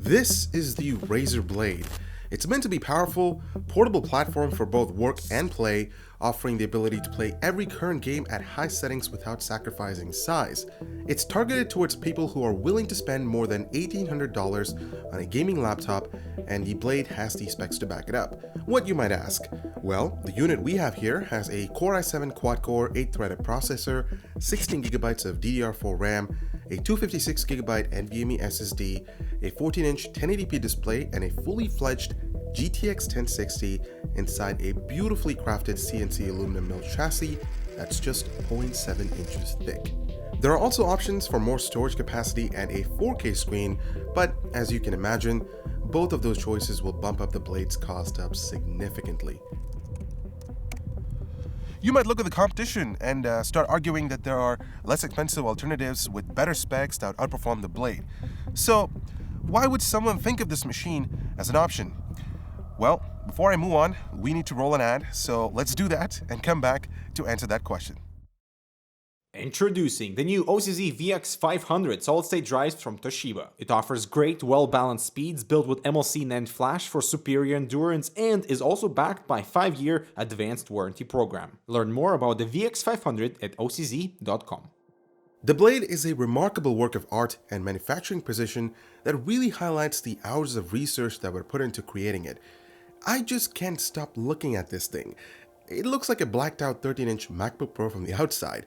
This is the Razer Blade. It's meant to be powerful, portable platform for both work and play, offering the ability to play every current game at high settings without sacrificing size. It's targeted towards people who are willing to spend more than $1,800 on a gaming laptop, and the Blade has the specs to back it up. What, you might ask? Well, the unit we have here has a Core i7 quad-core 8-threaded processor, 16GB of DDR4 RAM, a 256GB NVMe SSD, a 14-inch 1080p display, and a fully fledged GTX 1060 inside a beautifully crafted CNC aluminum mill chassis that's just 0.7 inches thick. There are also options for more storage capacity and a 4K screen, but as you can imagine, both of those choices will bump up the Blade's cost up significantly. You might look at the competition and start arguing that there are less expensive alternatives with better specs that outperform the Blade. So, why would someone think of this machine as an option? Well, before I move on, we need to roll an ad, so let's do that and come back to answer that question. Introducing the new OCZ VX500 solid-state drives from Toshiba. It offers great, well-balanced speeds built with MLC NAND flash for superior endurance and is also backed by a 5-year advanced warranty program. Learn more about the VX500 at ocz.com. The Blade is a remarkable work of art and manufacturing precision that really highlights the hours of research that were put into creating it. I just can't stop looking at this thing. It looks like a blacked out 13-inch MacBook Pro from the outside.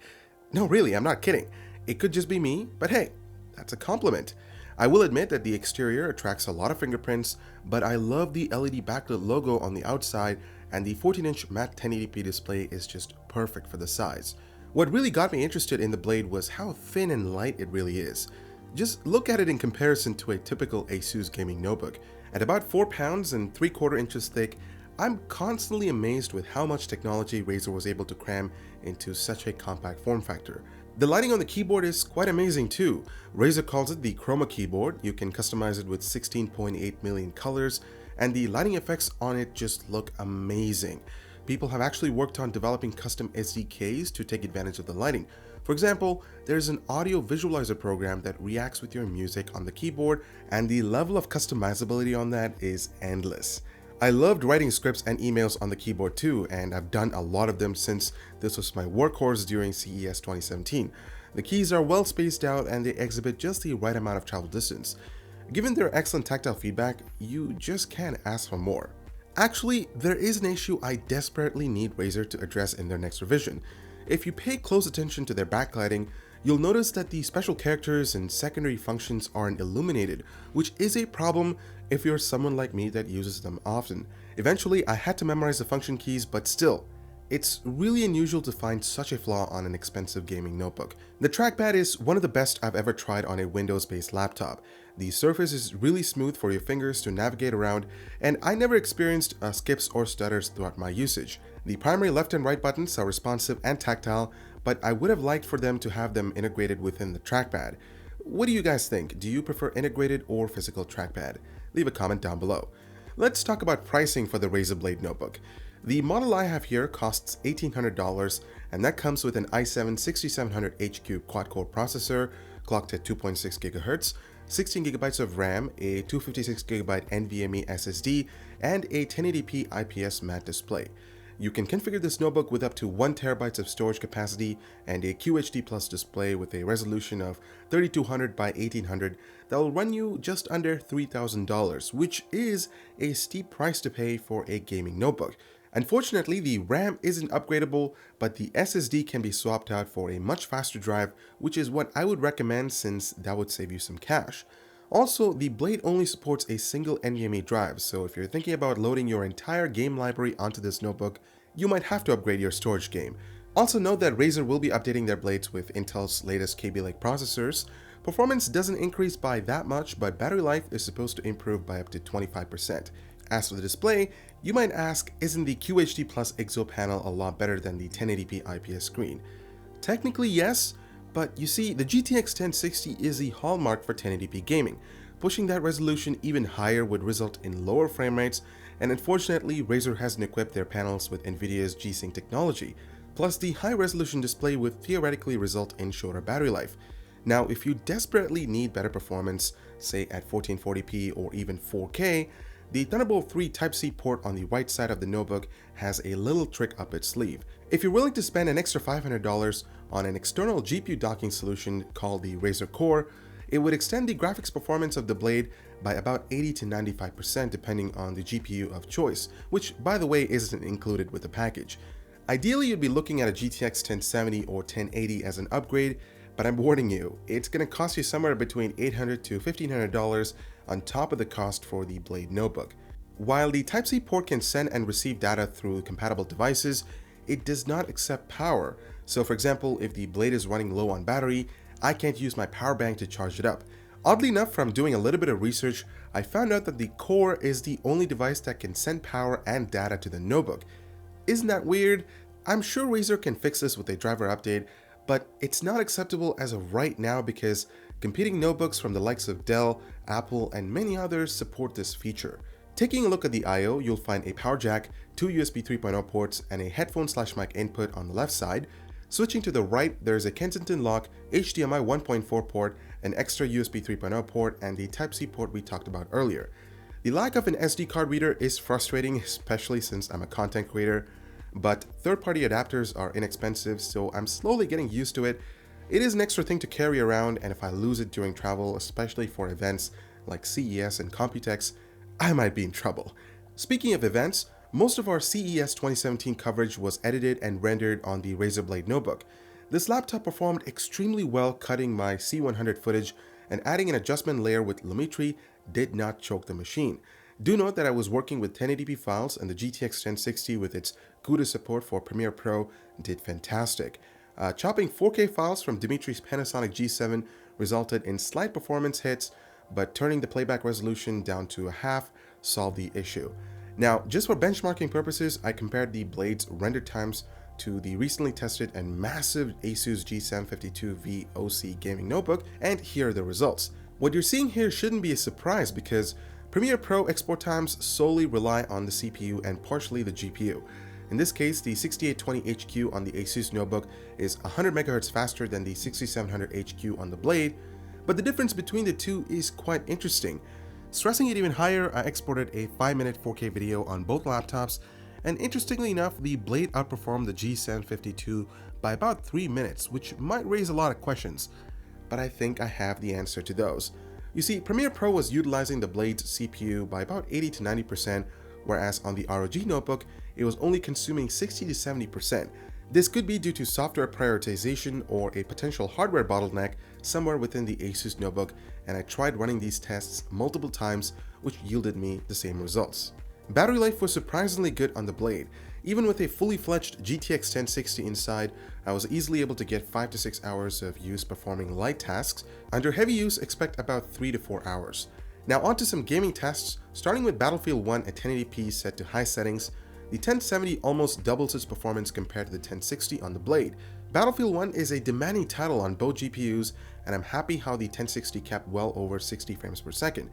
No, really, I'm not kidding. It could just be me, but hey, that's a compliment. I will admit that the exterior attracts a lot of fingerprints, but I love the LED backlit logo on the outside, and the 14-inch matte 1080p display is just perfect for the size. What really got me interested in the Blade was how thin and light it really is. Just look at it in comparison to a typical ASUS gaming notebook. At about 4 pounds and 3/4 inches thick, I'm constantly amazed with how much technology Razer was able to cram into such a compact form factor. The lighting on the keyboard is quite amazing too. Razer calls it the Chroma keyboard. You can customize it with 16.8 million colors, and the lighting effects on it just look amazing. People have actually worked on developing custom SDKs to take advantage of the lighting. For example, there's an audio visualizer program that reacts with your music on the keyboard, and the level of customizability on that is endless. I loved writing scripts and emails on the keyboard too, and I've done a lot of them since this was my workhorse during CES 2017. The keys are well spaced out and they exhibit just the right amount of travel distance. Given their excellent tactile feedback, you just can't ask for more. Actually, there is an issue I desperately need Razer to address in their next revision. If you pay close attention to their backlighting, you'll notice that the special characters and secondary functions aren't illuminated, which is a problem if you're someone like me that uses them often. Eventually, I had to memorize the function keys, but still, it's really unusual to find such a flaw on an expensive gaming notebook. The trackpad is one of the best I've ever tried on a Windows-based laptop. The surface is really smooth for your fingers to navigate around, and I never experienced skips or stutters throughout my usage. The primary left and right buttons are responsive and tactile, but I would have liked for them to have them integrated within the trackpad. What do you guys think? Do you prefer integrated or physical trackpad? Leave a comment down below. Let's talk about pricing for the Razer Blade notebook. The model I have here costs $1,800, and that comes with an i7 6700HQ quad-core processor clocked at 2.6 GHz, 16GB of RAM, a 256GB NVMe SSD, and a 1080p IPS matte display. You can configure this notebook with up to 1TB of storage capacity and a QHD Plus display with a resolution of 3200 by 1800 that will run you just under $3,000, which is a steep price to pay for a gaming notebook. Unfortunately, the RAM isn't upgradable, but the SSD can be swapped out for a much faster drive, which is what I would recommend since that would save you some cash. Also, the Blade only supports a single NVMe drive, so if you're thinking about loading your entire game library onto this notebook, you might have to upgrade your storage game. Also note that Razer will be updating their Blades with Intel's latest Kaby Lake processors. Performance doesn't increase by that much, but battery life is supposed to improve by up to 25%. As for the display, you might ask, isn't the QHD Plus IGZO panel a lot better than the 1080p IPS screen? Technically yes, but you see, the GTX 1060 is the hallmark for 1080p gaming. Pushing that resolution even higher would result in lower frame rates, and unfortunately Razer hasn't equipped their panels with Nvidia's G-Sync technology. Plus, the high resolution display would theoretically result in shorter battery life. Now, if you desperately need better performance, say at 1440p or even 4K, the Thunderbolt 3 Type-C port on the right side of the notebook has a little trick up its sleeve. If you're willing to spend an extra $500 on an external GPU docking solution called the Razer Core, it would extend the graphics performance of the blade by about 80 to 95% depending on the GPU of choice, which by the way isn't included with the package. Ideally, you'd be looking at a GTX 1070 or 1080 as an upgrade, but I'm warning you, it's going to cost you somewhere between $800 to $1,500 on top of the cost for the Blade notebook. While the Type-C port can send and receive data through compatible devices, it does not accept power. So for example, if the Blade is running low on battery, I can't use my power bank to charge it up. Oddly enough, from doing a little bit of research, I found out that the Core is the only device that can send power and data to the notebook. Isn't that weird? I'm sure Razer can fix this with a driver update, but it's not acceptable as of right now because competing notebooks from the likes of Dell, Apple, and many others support this feature. Taking a look at the I/O, you'll find a power jack, two USB 3.0 ports, and a headphone/mic input on the left side. Switching to the right, there's a Kensington lock, HDMI 1.4 port, an extra USB 3.0 port, and the Type-C port we talked about earlier. The lack of an SD card reader is frustrating, especially since I'm a content creator, but third-party adapters are inexpensive, so I'm slowly getting used to it. It is an extra thing to carry around, and if I lose it during travel, especially for events like CES and Computex, I might be in trouble. Speaking of events, most of our CES 2017 coverage was edited and rendered on the Razer Blade notebook. This laptop performed extremely well cutting my C100 footage, and adding an adjustment layer with Lumetri did not choke the machine. Do note that I was working with 1080p files, and the GTX 1060 with its CUDA support for Premiere Pro did fantastic. Chopping 4K files from Dimitri's Panasonic G7 resulted in slight performance hits, but turning the playback resolution down to a half solved the issue. Now, just for benchmarking purposes, I compared the Blade's render times to the recently tested and massive Asus G752V OC gaming notebook, and here are the results. What you're seeing here shouldn't be a surprise because Premiere Pro export times solely rely on the CPU and partially the GPU. In this case, the 6820HQ on the Asus notebook is 100 MHz faster than the 6700HQ on the Blade, but the difference between the two is quite interesting. Stressing it even higher, I exported a 5-minute 4K video on both laptops, and interestingly enough, the Blade outperformed the G752 by about 3 minutes, which might raise a lot of questions, but I think I have the answer to those. You see, Premiere Pro was utilizing the Blade's CPU by about 80 to 90%, whereas on the ROG notebook, it was only consuming 60 to 70%. This could be due to software prioritization or a potential hardware bottleneck somewhere within the Asus notebook, and I tried running these tests multiple times, which yielded me the same results. Battery life was surprisingly good on the Blade. Even with a fully fledged GTX 1060 inside, I was easily able to get 5 to 6 hours of use performing light tasks. Under heavy use, expect about 3 to 4 hours. Now onto some gaming tests, starting with Battlefield 1 at 1080p set to high settings. The 1070 almost doubles its performance compared to the 1060 on the Blade. Battlefield 1 is a demanding title on both GPUs, and I'm happy how the 1060 kept well over 60 frames per second.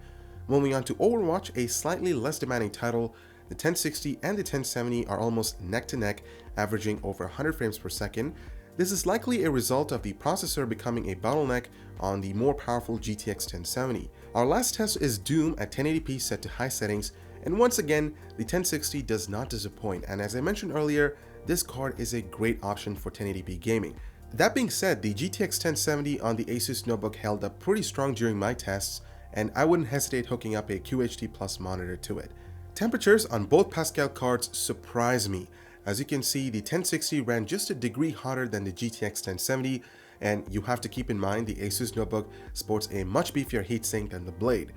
Moving on to Overwatch, a slightly less demanding title, the 1060 and the 1070 are almost neck to neck, averaging over 100 frames per second. This is likely a result of the processor becoming a bottleneck on the more powerful GTX 1070. Our last test is Doom at 1080p set to high settings, and once again, the 1060 does not disappoint, and as I mentioned earlier, this card is a great option for 1080p gaming. That being said, the GTX 1070 on the Asus notebook held up pretty strong during my tests, and I wouldn't hesitate hooking up a QHD Plus monitor to it. Temperatures on both Pascal cards surprise me. As you can see, the 1060 ran just a degree hotter than the GTX 1070, and you have to keep in mind the Asus notebook sports a much beefier heatsink than the Blade.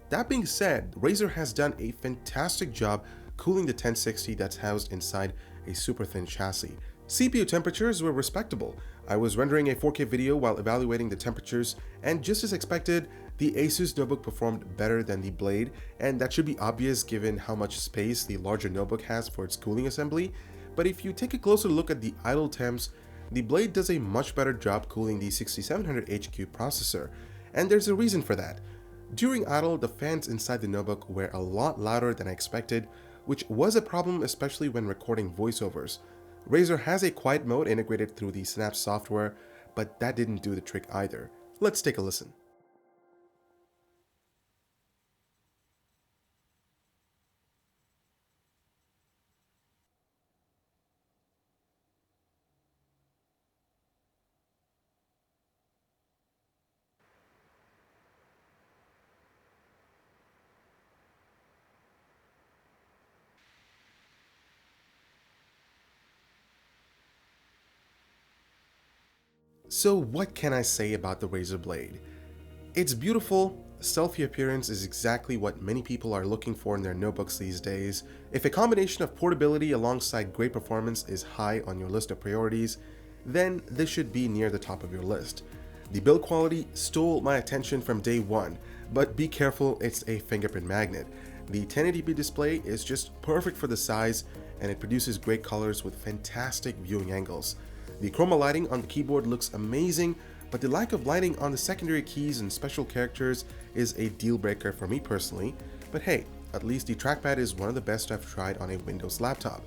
That being said, Razer has done a fantastic job cooling the 1060 that's housed inside a super thin chassis. CPU temperatures were respectable. I was rendering a 4K video while evaluating the temperatures, and just as expected, the Asus notebook performed better than the Blade, and that should be obvious given how much space the larger notebook has for its cooling assembly. But if you take a closer look at the idle temps, the Blade does a much better job cooling the 6700HQ processor, and there's a reason for that. During idle, the fans inside the notebook were a lot louder than I expected, which was a problem especially when recording voiceovers. Razer has a quiet mode integrated through the Synapse software, but that didn't do the trick either. Let's take a listen. So what can I say about the Razer Blade? It's beautiful, stealthy appearance is exactly what many people are looking for in their notebooks these days. If a combination of portability alongside great performance is high on your list of priorities, then this should be near the top of your list. The build quality stole my attention from day one, but be careful, it's a fingerprint magnet. The 1080p display is just perfect for the size, and it produces great colors with fantastic viewing angles. The chroma lighting on the keyboard looks amazing, but the lack of lighting on the secondary keys and special characters is a deal breaker for me personally. But hey, at least the trackpad is one of the best I've tried on a Windows laptop.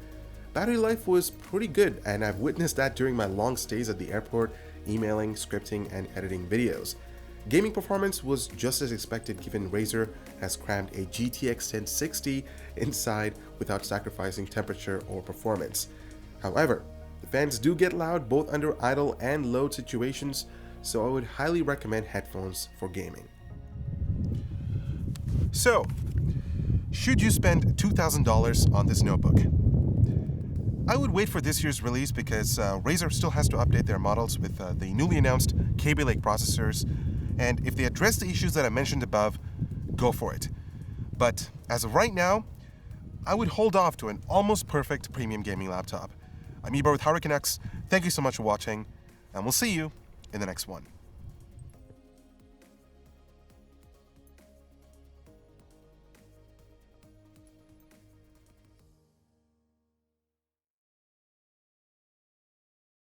Battery life was pretty good, and I've witnessed that during my long stays at the airport, emailing, scripting, and editing videos. Gaming performance was just as expected given Razer has crammed a GTX 1060 inside without sacrificing temperature or performance. However, the fans do get loud both under idle and load situations, so I would highly recommend headphones for gaming. So, should you spend $2,000 on this notebook? I would wait for this year's release because Razer still has to update their models with the newly announced Kaby Lake processors, and if they address the issues that I mentioned above, go for it. But as of right now, I would hold off to an almost perfect premium gaming laptop. I'm Ibra with Canucks. Thank you so much for watching, and we'll see you in the next one.